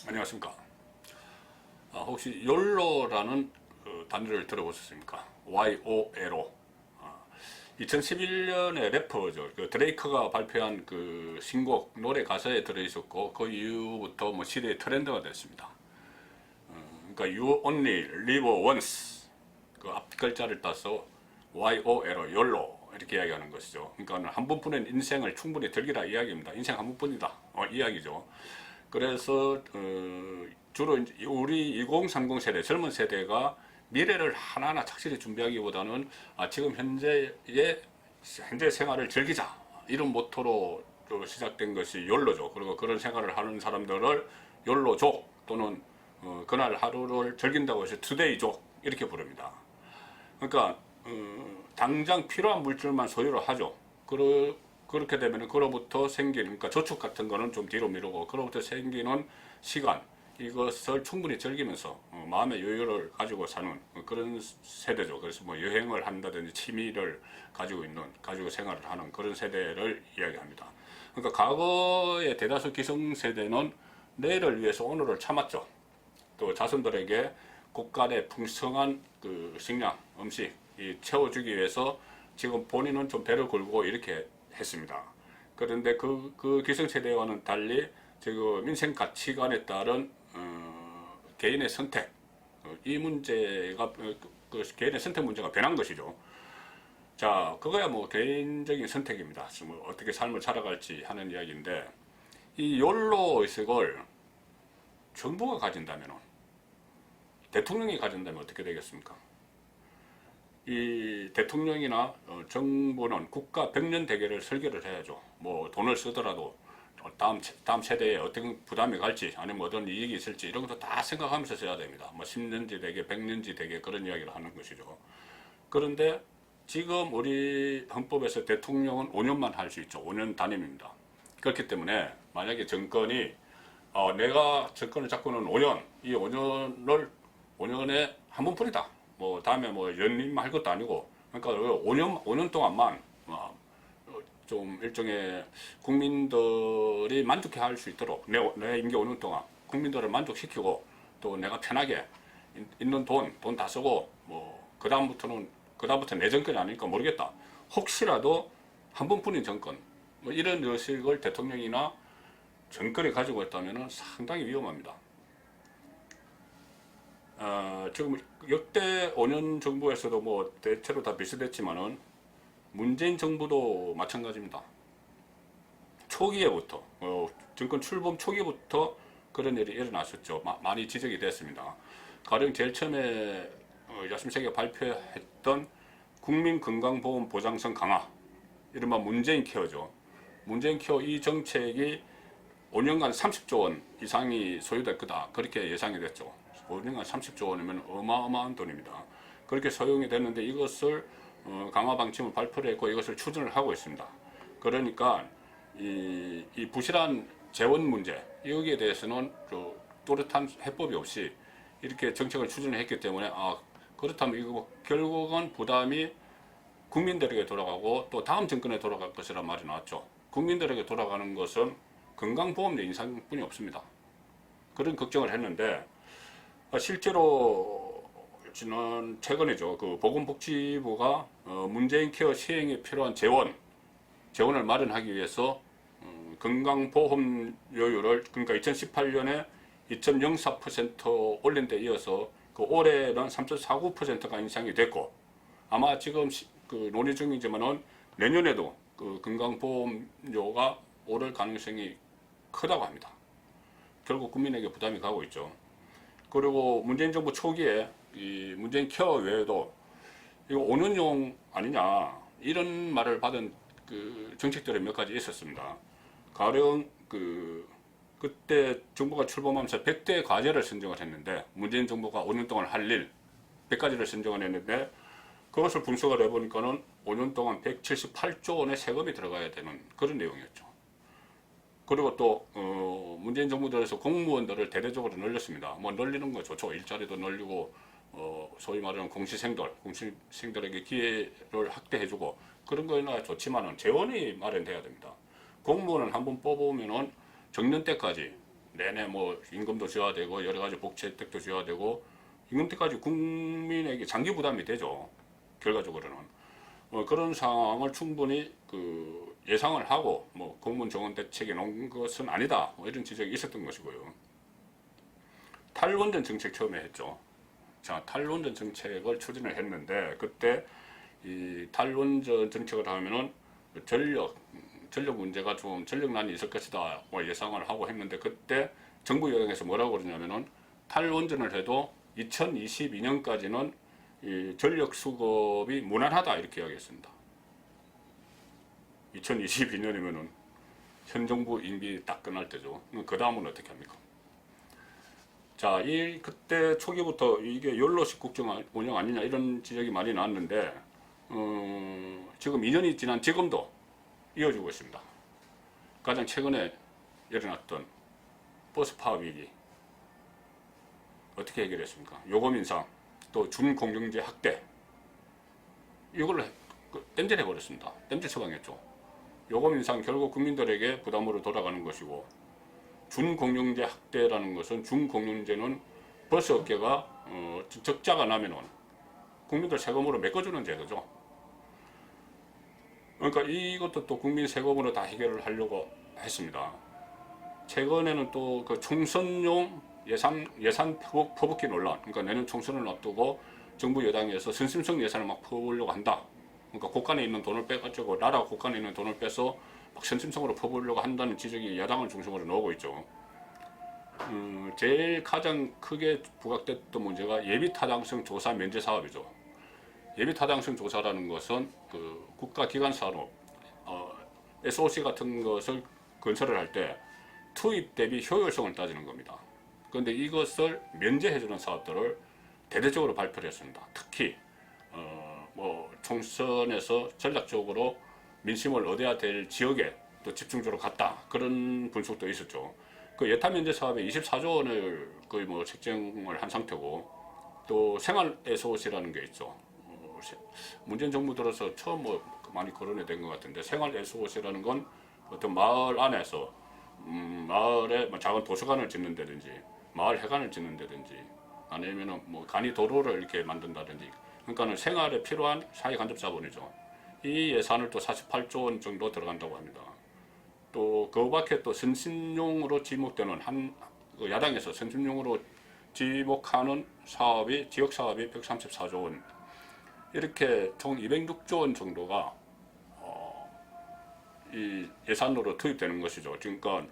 안녕하십니까. 혹시 욜로라는 단어를 들어보셨습니까? YOLO. 2011년에 래퍼죠. 그 드레이크가 발표한 그 신곡 노래 가사에 들어있었고 그 이후부터 뭐 시대의 트렌드가 됐습니다. 그러니까 You Only Live Once 그 앞 글자를 따서 YOLO, YOLO 이렇게 이야기하는 것이죠. 그러니까 한 번뿐인 인생을 충분히 즐기라 이야기입니다. 인생 한 번뿐이다 이야기죠. 그래서 주로 우리 2030 세대 젊은 세대가 미래를 하나하나 착실히 준비하기보다는 지금 현재 생활을 즐기자 이런 모토로 시작된 것이 욜로죠. 그리고 그런 생활을 하는 사람들을 욜로족 또는 그날 하루를 즐긴다고 해서 투데이족 이렇게 부릅니다. 그러니까 당장 필요한 물질만 소유를 하죠. 그렇게 되면 그로부터 생기는, 그러니까 저축 같은 거는 좀 뒤로 미루고 그로부터 생기는 시간 이것을 충분히 즐기면서 마음의 여유를 가지고 사는 그런 세대죠. 그래서 뭐 여행을 한다든지 취미를 가지고 생활을 하는 그런 세대를 이야기합니다. 그러니까 과거의 대다수 기성세대는 내일을 위해서 오늘을 참았죠. 또 자손들에게 곳간의 풍성한 그 식량, 음식 채워주기 위해서 지금 본인은 좀 배를 걸고 이렇게 했습니다. 그런데 그 기성세대와는 달리 지금 인생 가치관에 따른 개인의 선택, 이 문제가 개인의 선택 문제가 변한 것이죠. 자, 그거야 뭐 개인적인 선택입니다. 뭐 어떻게 삶을 살아갈지 하는 이야기인데 이 욜로 의식을 정부가 가진다면, 대통령이 가진다면 어떻게 되겠습니까? 이 대통령이나 정부는 국가 백년 대계를 설계를 해야죠. 뭐 돈을 쓰더라도 다음 세대에 어떤 부담이 갈지 아니면 어떤 이익이 있을지 이런 것도 다 생각하면서 써야 됩니다. 뭐 10년지 대계, 100년지 대계 그런 이야기를 하는 것이죠. 그런데 지금 우리 헌법에서 대통령은 5년만 할 수 있죠. 5년 단임입니다. 그렇기 때문에 만약에 정권이 내가 정권을 잡고는 5년, 이 5년에 한 번뿐이다. 뭐 다음에 뭐 연임할 것도 아니고, 그러니까 5년 동안만 좀 일종의 국민들이 만족해 할 수 있도록 내 임기 5년 동안 국민들을 만족시키고 또 내가 편하게 있는 돈 다 쓰고 뭐 그다음부터 내 정권이 아니니까 모르겠다. 혹시라도 한 번뿐인 정권 뭐 이런 의식을 대통령이나 정권이 가지고 있다면 상당히 위험합니다. 지금 역대 5년 정부에서도 뭐 대체로 다 비슷했지만은 문재인 정부도 마찬가지입니다. 초기에부터 정권 출범 초기부터 그런 일이 일어났었죠. 많이 지적이 됐습니다. 가령 제일 처음에 야심차게 발표했던 국민건강보험 보장성 강화, 이른바 문재인 케어죠. 문재인 케어 이 정책이 5년간 30조 원 이상이 소요될 거다. 그렇게 예상이 됐죠. 5년간 30조 원이면 어마어마한 돈입니다. 그렇게 소용이 됐는데 이것을 강화 방침을 발표를 했고 이것을 추진을 하고 있습니다. 그러니까 이 부실한 재원 문제 여기에 대해서는 또렷한 해법이 없이 이렇게 정책을 추진을 했기 때문에 그렇다면 이거 결국은 부담이 국민들에게 돌아가고 또 다음 정권에 돌아갈 것이란 말이 나왔죠. 국민들에게 돌아가는 것은 건강보험료 인상뿐이 없습니다. 그런 걱정을 했는데 실제로 최근이죠. 그 보건복지부가 문재인 케어 시행에 필요한 재원을 마련하기 위해서 건강보험료율을 그러니까 2018년에 2.04% 올린 데 이어서 그 올해는 3.49%가 인상이 됐고 아마 지금 그 논의 중이지만은 내년에도 그 건강보험료가 오를 가능성이 크다고 합니다. 결국 국민에게 부담이 가고 있죠. 그리고 문재인 정부 초기에 이 문재인 케어 외에도 이거 5년용 아니냐 이런 말을 받은 그 정책들이 몇 가지 있었습니다. 가령 그때 정부가 출범하면서 100대 과제를 선정을 했는데 문재인 정부가 5년 동안 할 일 100가지를 선정을 했는데 그것을 분석을 해보니까는 5년 동안 178조 원의 세금이 들어가야 되는 그런 내용이었죠. 그리고 또 문재인 정부 들어서 공무원들을 대대적으로 늘렸습니다. 뭐 늘리는 거 좋죠. 일자리도 늘리고 소위 말하는 공시생들에게 기회를 확대해주고 그런 거나 좋지만은 재원이 마련돼야 됩니다. 공무원은 한번 뽑으면은 정년 때까지 내내 뭐 임금도 줘야 되고 여러 가지 복지 혜택도 줘야 되고 임금때까지 국민에게 장기 부담이 되죠. 결과적으로는 그런 상황을 충분히 그 예상을 하고 뭐 공무원 정원 대책에 놓은 것은 아니다. 뭐 이런 지적이 있었던 것이고요. 탈원전 정책 처음에 했죠. 자, 탈원전 정책을 추진을 했는데 그때 이 탈원전 정책을 하면은 전력 문제가 좀 전력난이 있을 것이다 뭐 예상을 하고 했는데 그때 정부 여당에서 뭐라고 그러냐면은 탈원전을 해도 2022년까지는 이 전력 수급이 무난하다 이렇게 이야기했습니다. 2022년이면은 현 정부 임기 딱 끝날 때죠. 그 다음은 어떻게 합니까? 자, 그때 초기부터 이게 연로식 국정 운영 아니냐 이런 지적이 많이 나왔는데 지금 2년이 지난 지금도 이어지고 있습니다. 가장 최근에 일어났던 버스 파업 위기 어떻게 해결했습니까? 요금 인상, 또 준공영제 확대 이걸 땜질해 버렸습니다. 땜질 처방했죠. 요금 인상 결국 국민들에게 부담으로 돌아가는 것이고 준공영제 확대라는 것은 준공영제는 버스 업계가 적자가 나면은 국민들 세금으로 메꿔주는 제도죠. 그러니까 이것도 또 국민 세금으로 다 해결을 하려고 했습니다. 최근에는 또 그 총선용 예산 퍼붓기 논란, 그러니까 내년 총선을 앞두고 정부 여당에서 선심성 예산을 막 퍼보려고 한다. 그러니까 곳간에 있는 돈을 빼가지고 나라 곳간에 있는 돈을 빼서 막 선심성으로 퍼보려고 한다는 지적이 야당을 중심으로 나오고 있죠. 제일 가장 크게 부각됐던 문제가 예비타당성 조사 면제 사업이죠. 예비타당성 조사라는 것은 그 국가기관산업 SOC 같은 것을 건설을 할 때 투입 대비 효율성을 따지는 겁니다. 그런데 이것을 면제해주는 사업들을 대대적으로 발표를 했습니다. 특히 뭐 총선에서 전략적으로 민심을 얻어야 될 지역에 또 집중적으로 갔다 그런 분석도 있었죠. 그 예타 면제 사업에 24조 원을 거의 뭐 책정을 한 상태고 또 생활 SOC라는 게 있죠. 문재인 정부 들어서 처음 뭐 많이 거론이 된 것 같은데 생활 SOC라는 건 어떤 마을 안에서 마을에 뭐 작은 도서관을 짓는다든지 마을 회관을 짓는다든지 아니면은 뭐 간이 도로를 이렇게 만든다든지 그러니까는 생활에 필요한 사회 간접 자본이죠. 이 예산을 또 48조 원 정도 들어간다고 합니다. 또 그 밖에 또 선심용으로 지목되는 야당에서 선심용으로 지목하는 사업이 지역 사업이 134조 원 이렇게 총 206조 원 정도가 이 예산으로 투입되는 것이죠. 그러니까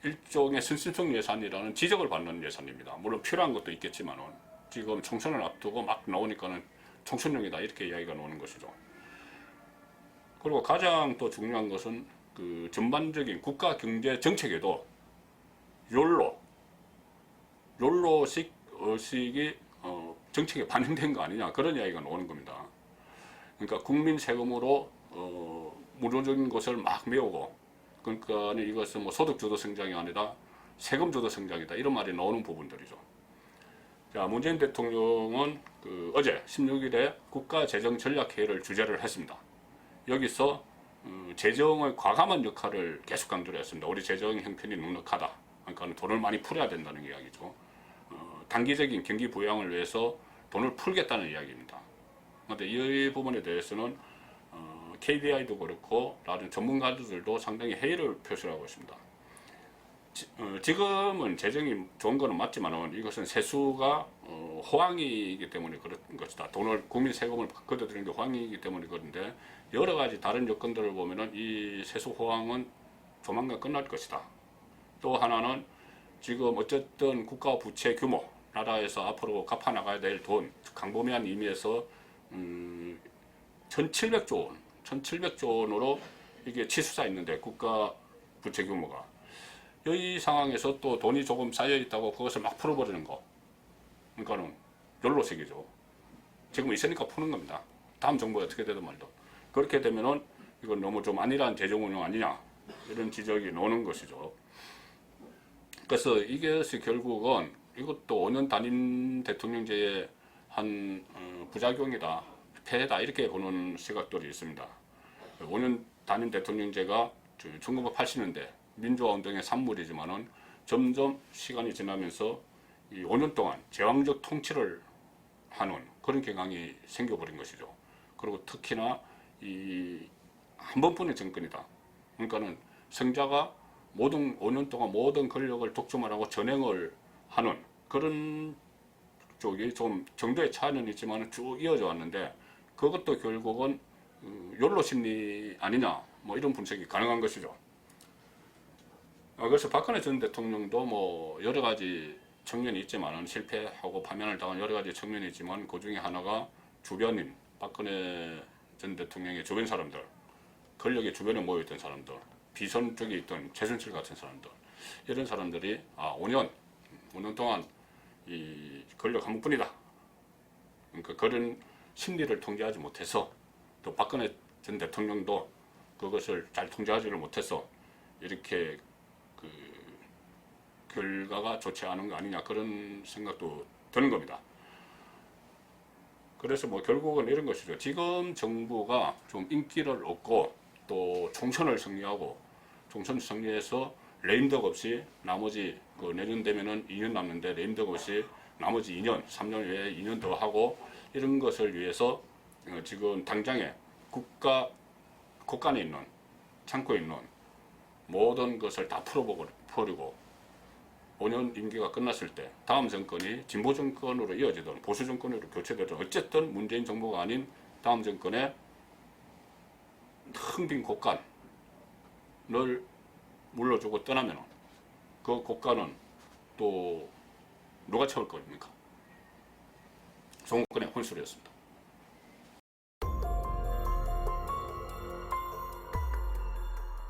일종의 선심성 예산이라는 지적을 받는 예산입니다. 물론 필요한 것도 있겠지만은 지금 총선을 앞두고 막 나오니까는 총선용이다 이렇게 이야기가 나오는 것이죠. 그리고 가장 또 중요한 것은 그 전반적인 국가 경제 정책에도 욜로식 의식이 정책에 반영된 거 아니냐 그런 이야기가 나오는 겁니다. 그러니까 국민 세금으로 무료적인 것을 막 메우고 그러니까 이것은 뭐 소득 주도 성장이 아니라 세금 주도 성장이다 이런 말이 나오는 부분들이죠. 자, 문재인 대통령은 어제 16일에 국가재정전략회의를 주재를 했습니다. 여기서 재정의 과감한 역할을 계속 강조를 했습니다. 우리 재정 형편이 넉넉하다. 그러니까 돈을 많이 풀어야 된다는 이야기죠. 단기적인 경기 부양을 위해서 돈을 풀겠다는 이야기입니다. 그런데 이 부분에 대해서는 KDI도 그렇고 다른 전문가들도 상당히 회의를 표시하고 있습니다. 지금은 재정이 좋은 것은 맞지만 이것은 세수가 호황이기 때문에 그런 것이다. 돈을 국민 세금을 걷어들이는 게 호황이기 때문에 그런데 여러 가지 다른 요건들을 보면은 이 세수 호황은 조만간 끝날 것이다. 또 하나는 지금 어쨌든 국가 부채 규모 나라에서 앞으로 갚아 나가야 될 돈 광범위한 의미에서 1700조 원으로 이게 치솟아 있는데 국가 부채 규모가 이 상황에서 또 돈이 조금 쌓여 있다고 그것을 막 풀어버리는 거 그러니까는 욜로식이죠. 지금 있으니까 푸는 겁니다. 다음 정부가 어떻게 되든 말도 그렇게 되면은 이건 너무 좀 안일한 재정 운영 아니냐 이런 지적이 나오는 것이죠. 그래서 이것이 결국은 이것도 5년 단임 대통령제의 한 부작용이다, 폐해다 이렇게 보는 시각들이 있습니다. 5년 단임 대통령제가 1980년대 민주화 운동의 산물이지만은 점점 시간이 지나면서 이 5년 동안 제왕적 통치를 하는 그런 경향이 생겨버린 것이죠. 그리고 특히나 이 한 번뿐의 정권이다. 그러니까는 성자가 모든 5년 동안 모든 권력을 독점을 하고 전행을 하는 그런 쪽이 좀 정도의 차이는 있지만 쭉 이어져 왔는데, 그것도 결국은 욜로 심리 아니냐, 뭐 이런 분석이 가능한 것이죠. 그래서 박근혜 전 대통령도 뭐 여러 가지 측면이 있지만, 실패하고 파면을 당한 여러 가지 측면이 있지만, 그 중에 하나가 주변인, 박근혜 전 대통령의 주변 사람들, 권력의 주변에 모여있던 사람들, 비선 쪽에 있던 최순실 같은 사람들, 이런 사람들이 5년 동안 이 권력 한 번뿐이다. 그러니까 그런 심리를 통제하지 못해서, 또 박근혜 전 대통령도 그것을 잘 통제하지를 못해서 이렇게 그 결과가 좋지 않은 거 아니냐, 그런 생각도 드는 겁니다. 그래서 뭐 결국은 이런 것이죠. 지금 정부가 좀 인기를 얻고 또 총선을 승리하고, 총선 승리해서 레임덕 없이 나머지 내년 되면은 2년 남는데 레임덕 없이 나머지 2년, 3년 외에 2년 더 하고, 이런 것을 위해서 지금 당장에 국간에 있는, 창고에 있는 모든 것을 다 풀어버리고 5년 임기가 끝났을 때 다음 정권이 진보 정권으로 이어지든 보수 정권으로 교체되든 어쨌든 문재인 정부가 아닌 다음 정권에 텅 빈 국간을 물려주고 떠나면 그 국간은 또 누가 채울 겁니까? 정권의 혼술이었습니다.